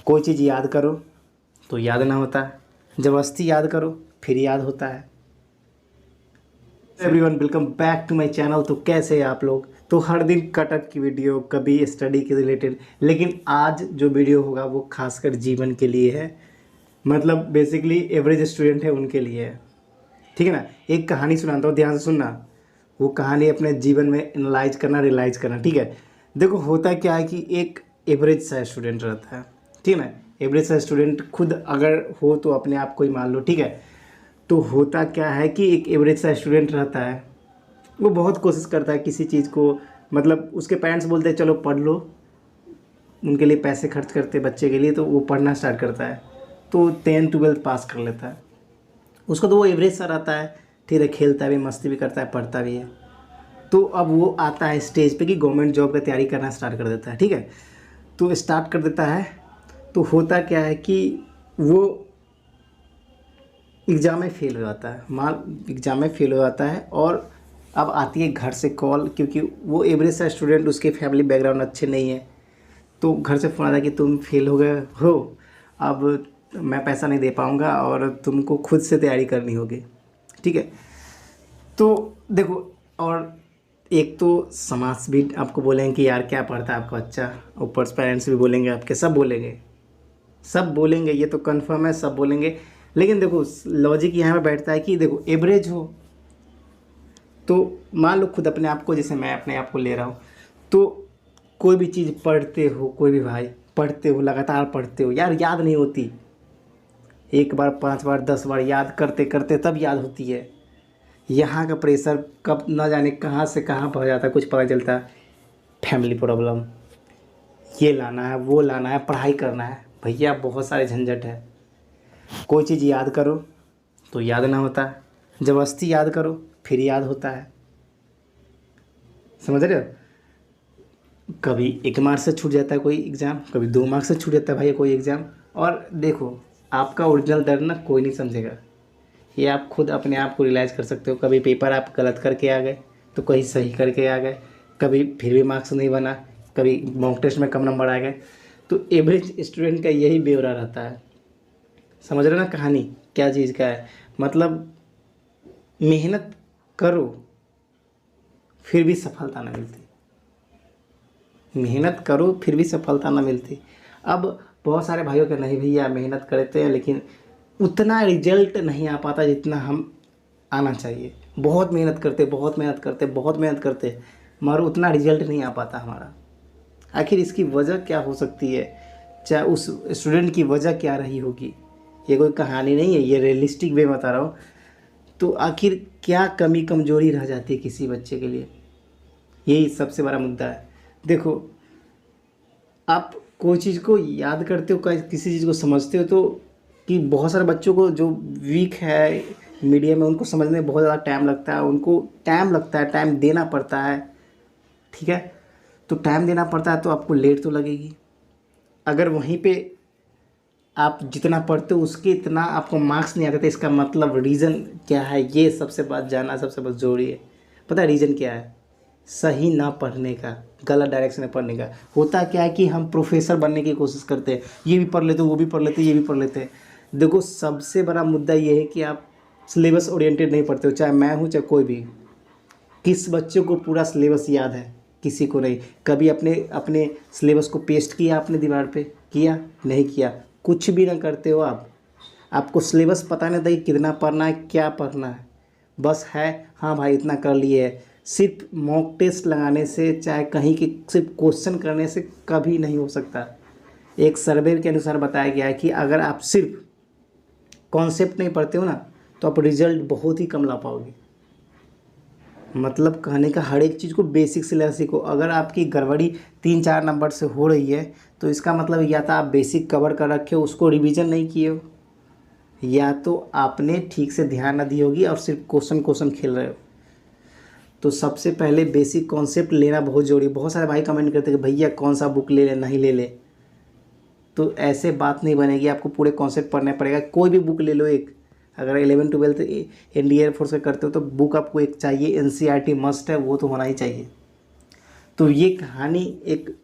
कोई चीज़ याद करो तो याद ना होता है, ज़बरदस्ती याद करो फिर याद होता है। Everyone welcome back to my channel. तो कैसे हैं आप लोग? तो हर दिन कटअप की वीडियो, कभी स्टडी के रिलेटेड, लेकिन आज जो वीडियो होगा वो खासकर जीवन के लिए है। मतलब बेसिकली एवरेज स्टूडेंट है उनके लिए है, ठीक है ना। एक कहानी सुनाता हूँ, ध्यान से सुनना। वो कहानी अपने जीवन में एनालाइज करना, रियलाइज करना, ठीक है। देखो होता क्या है कि एक एवरेज सा स्टूडेंट रहता है, ठीक है ना। एवरेज सा स्टूडेंट खुद अगर हो तो अपने आप को ही मान लो, ठीक है। तो होता क्या है कि एक एवरेज सा स्टूडेंट रहता है, वो बहुत कोशिश करता है किसी चीज़ को, मतलब उसके पेरेंट्स बोलते हैं चलो पढ़ लो, उनके लिए पैसे खर्च करते बच्चे के लिए, तो वो पढ़ना स्टार्ट करता है। तो 10th-12th पास कर लेता है। उसका तो वो एवरेज सा रहता है, ठीक है, खेलता भी, मस्ती भी करता है, पढ़ता भी है। तो अब वो आता है स्टेज पे कि गवर्नमेंट जॉब का तैयारी करना स्टार्ट कर देता है, ठीक है। तो स्टार्ट कर देता है। तो होता क्या है कि वो एग्ज़ाम में फ़ेल हो जाता है, एग्ज़ाम में फ़ेल हो जाता है। और अब आती है घर से कॉल, क्योंकि वो एवरेज सा स्टूडेंट, उसके फैमिली बैकग्राउंड अच्छे नहीं है। तो घर से फ़ोन आता है कि तुम फेल हो गए हो, अब मैं पैसा नहीं दे पाऊँगा और तुमको खुद से तैयारी करनी होगी, ठीक है। तो देखो, और एक तो समाज भी आपको बोलेंगे कि यार क्या पढ़ता है आपका बच्चा, ऊपर से पेरेंट्स भी बोलेंगे, आपके सब बोलेंगे, सब बोलेंगे, ये तो कन्फर्म है, सब बोलेंगे। लेकिन देखो लॉजिक यहाँ पे बैठता है कि देखो एवरेज हो तो मान लो खुद अपने आप को, जैसे मैं अपने आप को ले रहा हूँ, तो कोई भी चीज़ पढ़ते हो, कोई भी भाई पढ़ते हो, लगातार पढ़ते हो यार, याद नहीं होती। एक बार, 5 बार, 10 बार याद करते करते तब याद होती है। यहाँ का प्रेशर कब ना जाने कहाँ से कहाँ पहुँच जाता है, कुछ पता चलता। फैमिली प्रॉब्लम, ये लाना है, वो लाना है, पढ़ाई करना है, भैया बहुत सारे झंझट है। कोई चीज़ याद करो तो याद ना होता है, ज़बरदस्ती याद करो फिर याद होता है। समझ रहे हो? कभी 1 मार्क्स से छूट जाता है कोई एग्ज़ाम, कभी 2 मार्क्स से छूट जाता है भाई कोई एग्ज़ाम। और देखो आपका ओरिजिनल दर्द ना कोई नहीं समझेगा, ये आप खुद अपने आप को रियलाइज़ कर सकते हो। कभी पेपर आप गलत करके आ गए तो कहीं सही करके आ गए, कभी फिर भी मार्क्स नहीं बना, कभी मॉक टेस्ट में कम नंबर आ गए। तो एवरेज स्टूडेंट का यही ब्यौरा रहता है। समझ रहे हो ना कहानी क्या चीज़ का है? मतलब मेहनत करो फिर भी सफलता ना मिलती, मेहनत करो फिर भी सफलता ना मिलती। अब बहुत सारे भाइयों के नहीं भैया मेहनत करते हैं लेकिन उतना रिजल्ट नहीं आ पाता जितना हम आना चाहिए। बहुत मेहनत करते, बहुत मेहनत करते, बहुत मेहनत करते, मगर उतना रिजल्ट नहीं आ पाता हमारा। आखिर इसकी वजह क्या हो सकती है? चाहे उस स्टूडेंट की वजह क्या रही होगी? ये कोई कहानी नहीं है, ये रियलिस्टिक वे बता रहा हूँ। तो आखिर क्या कमी कमजोरी रह जाती है किसी बच्चे के लिए, यही सबसे बड़ा मुद्दा है। देखो आप कोई चीज़ को याद करते हो, किसी चीज़ को समझते हो, तो कि बहुत सारे बच्चों को जो वीक है मीडियम में, उनको समझने में बहुत ज़्यादा टाइम लगता है, उनको टाइम लगता है, टाइम देना पड़ता है, ठीक है। तो टाइम देना पड़ता है तो आपको लेट तो लगेगी। अगर वहीं पे आप जितना पढ़ते हो उसके इतना आपको मार्क्स नहीं आते थे, इसका मतलब रीज़न क्या है, ये सबसे बात जानना सबसे बहुत ज़रूरी है। पता है रीज़न क्या है? सही ना पढ़ने का, गलत डायरेक्शन में पढ़ने का। होता क्या है कि हम प्रोफेसर बनने की कोशिश करते हैं, ये भी पढ़ लेते, वो भी पढ़ लेते, ये भी पढ़ लेते हैं। देखो सबसे बड़ा मुद्दा ये है कि आप सिलेबस ओरिएंटेड नहीं पढ़ते हो, चाहे मैं हूँ चाहे कोई भी। किस बच्चे को पूरा सिलेबस याद है? किसी को नहीं। कभी अपने अपने सिलेबस को पेस्ट किया आपने दीवार पे? किया? नहीं किया। कुछ भी ना करते हो आप। आपको सिलेबस पता नहीं था कि कितना पढ़ना है, क्या पढ़ना है, बस है हाँ भाई इतना कर लिए है। सिर्फ मॉक टेस्ट लगाने से, चाहे कहीं के सिर्फ क्वेश्चन करने से कभी नहीं हो सकता। एक सर्वे के अनुसार बताया गया है कि अगर आप सिर्फ कॉन्सेप्ट नहीं पढ़ते हो ना, तो आप रिजल्ट बहुत ही कम ला पाओगे। मतलब कहने का हर एक चीज़ को बेसिक से सीखो। अगर आपकी गड़बड़ी 3-4 नंबर से हो रही है तो इसका मतलब या तो आप बेसिक कवर कर रखे हो, उसको रिवीजन नहीं किए हो, या तो आपने ठीक से ध्यान ना दी होगी और सिर्फ क्वेश्चन क्वेश्चन खेल रहे हो। तो सबसे पहले बेसिक कॉन्सेप्ट लेना बहुत ज़रूरी। बहुत सारे भाई कमेंट करते हैं कि भैया कौन सा बुक ले ले, नहीं ले ले। तो ऐसे बात नहीं बनेगी, आपको पूरे कॉन्सेप्ट पढ़ना पड़ेगा। कोई भी बुक ले लो एक, अगर 11th-12th इंडियन एयरफोर्स का करते हो तो बुक आपको एक चाहिए, NCERT मस्ट है, वो तो होना ही चाहिए। तो ये कहानी एक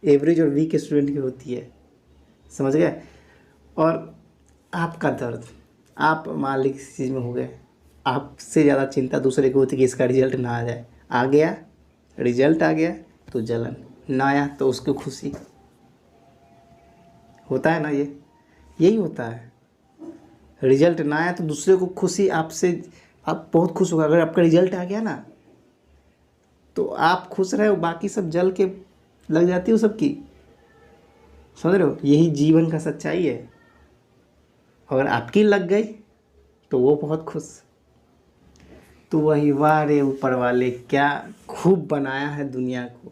एवरेज और वीक स्टूडेंट की होती है। समझ गए। और आपका दर्द, आप मान लीजिए किसी चीज़ में हो गए, आपसे ज़्यादा चिंता दूसरे को होती कि इसका रिजल्ट ना आ जाए। आ गया, रिजल्ट आ गया तो जलन, ना आया तो उसकी खुशी। होता है ना, यही होता है। रिजल्ट ना आया तो दूसरे को खुशी, आपसे आप बहुत खुश होगा। अगर आपका रिजल्ट आ गया ना तो आप खुश रहे हो, बाकी सब जल के लग जाती हो सबकी। समझ रहे हो, यही जीवन का सच्चाई है। अगर आपकी लग गई तो वो बहुत खुश। तो वही, वाह रे ऊपर वाले क्या खूब बनाया है दुनिया को,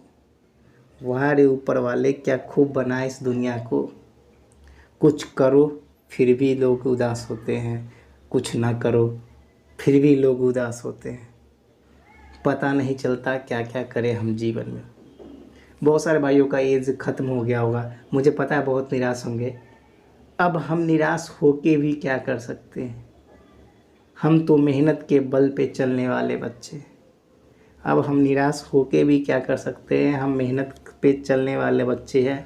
वाह रे ऊपर वाले क्या खूब बनाया इस दुनिया को। कुछ करो फिर भी लोग उदास होते हैं, कुछ ना करो फिर भी लोग उदास होते हैं। पता नहीं चलता क्या क्या करें हम जीवन में। बहुत सारे भाइयों का एज ख़त्म हो गया होगा, मुझे पता है बहुत निराश होंगे। अब हम निराश होके भी क्या कर सकते हैं, हम तो मेहनत के बल पे चलने वाले बच्चे। अब हम निराश होके भी क्या कर सकते हैं, हम मेहनत पे चलने वाले बच्चे हैं।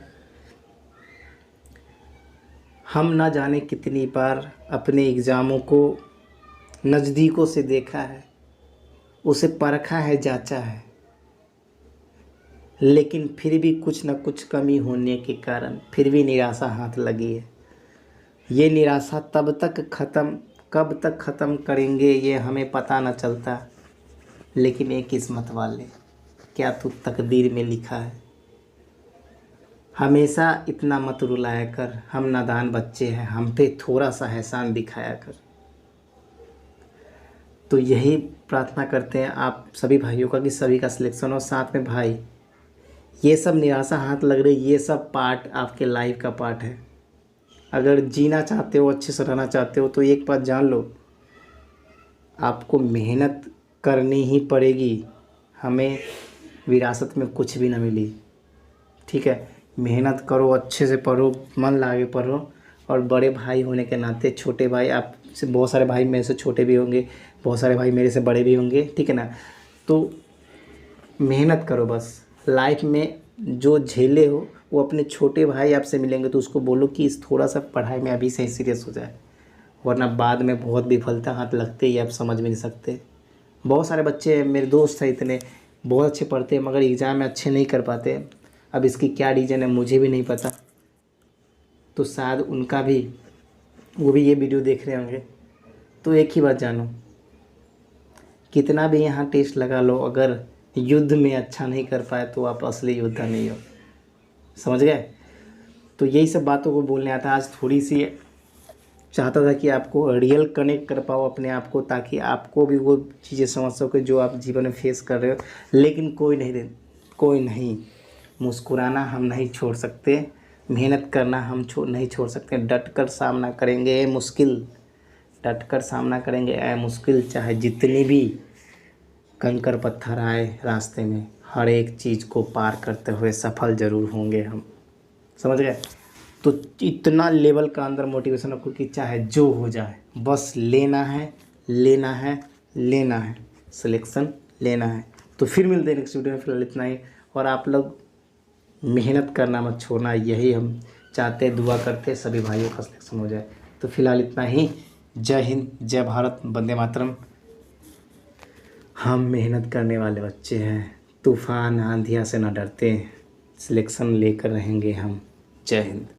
हम ना जाने कितनी बार अपने एग्ज़ामों को नज़दीकों से देखा है, उसे परखा है, जांचा है, लेकिन फिर भी कुछ न कुछ कमी होने के कारण फिर भी निराशा हाथ लगी है। ये निराशा कब तक ख़त्म करेंगे ये हमें पता न चलता। लेकिन एक किस्मत वाले, क्या तू तकदीर में लिखा है। हमेशा इतना मत रुलाया कर, हम नादान बच्चे हैं, हम पे थोड़ा सा एहसान दिखाया कर। तो यही प्रार्थना करते हैं आप सभी भाइयों का कि सभी का सिलेक्शन हो। साथ में भाई, ये सब निराशा हाथ लग रही, ये सब पार्ट आपके लाइफ का पार्ट है। अगर जीना चाहते हो, अच्छे से रहना चाहते हो, तो एक बात जान लो, आपको मेहनत करनी ही पड़ेगी। हमें विरासत में कुछ भी ना मिली, ठीक है। मेहनत करो, अच्छे से पढ़ो, मन लगा के पढ़ो। और बड़े भाई होने के नाते छोटे भाई, आपसे बहुत सारे भाई मेरे से छोटे भी होंगे, बहुत सारे भाई मेरे से बड़े भी होंगे, ठीक है ना। तो मेहनत करो बस। लाइफ में जो झेले हो वो अपने छोटे भाई आपसे मिलेंगे तो उसको बोलो कि इस थोड़ा सा पढ़ाई में अभी से ही सीरियस हो जाए, वरना बाद में बहुत विफलता हाथ लगते ही आप समझ भी नहीं सकते। बहुत सारे बच्चे मेरे दोस्त हैं, इतने बहुत अच्छे पढ़ते हैं मगर एग्ज़ाम में अच्छे नहीं कर पाते। अब इसकी क्या रीज़न है मुझे भी नहीं पता। तो शायद उनका भी, वो भी ये वीडियो देख रहे होंगे। तो एक ही बात जानो, कितना भी यहाँ टेस्ट लगा लो, अगर युद्ध में अच्छा नहीं कर पाए तो आप असली योद्धा नहीं हो। समझ गए। तो यही सब बातों को बोलने आता। आज थोड़ी सी चाहता था कि आपको रियल कनेक्ट कर पाओ अपने आप को, ताकि आपको भी वो चीज़ें समझ सको जो आप जीवन में फेस कर रहे हो। लेकिन कोई नहीं, मुस्कुराना हम नहीं छोड़ सकते, मेहनत करना हम नहीं छोड़ सकते। डट कर सामना करेंगे ए मुश्किल, डट कर सामना करेंगे ए मुश्किल, चाहे जितनी भी कंकर पत्थर आए रास्ते में, हर एक चीज़ को पार करते हुए सफल ज़रूर होंगे हम। समझ गए। तो इतना लेवल का अंदर मोटिवेशन रखो कि चाहे जो हो जाए बस लेना है, लेना है, लेना है, सिलेक्शन लेना है। तो फिर मिलते हैं नेक्स्ट वीडियो में। फिलहाल इतना ही। और आप लोग मेहनत करना मत छोड़ना, यही हम चाहते हैं, दुआ करते हैं सभी भाइयों का सिलेक्शन हो जाए। तो फिलहाल इतना ही। जय हिंद, जय भारत, वंदे मातरम। हम मेहनत करने वाले बच्चे हैं, तूफ़ान आंधियाँ से न डरते, सिलेक्शन लेकर रहेंगे हम। जय हिंद।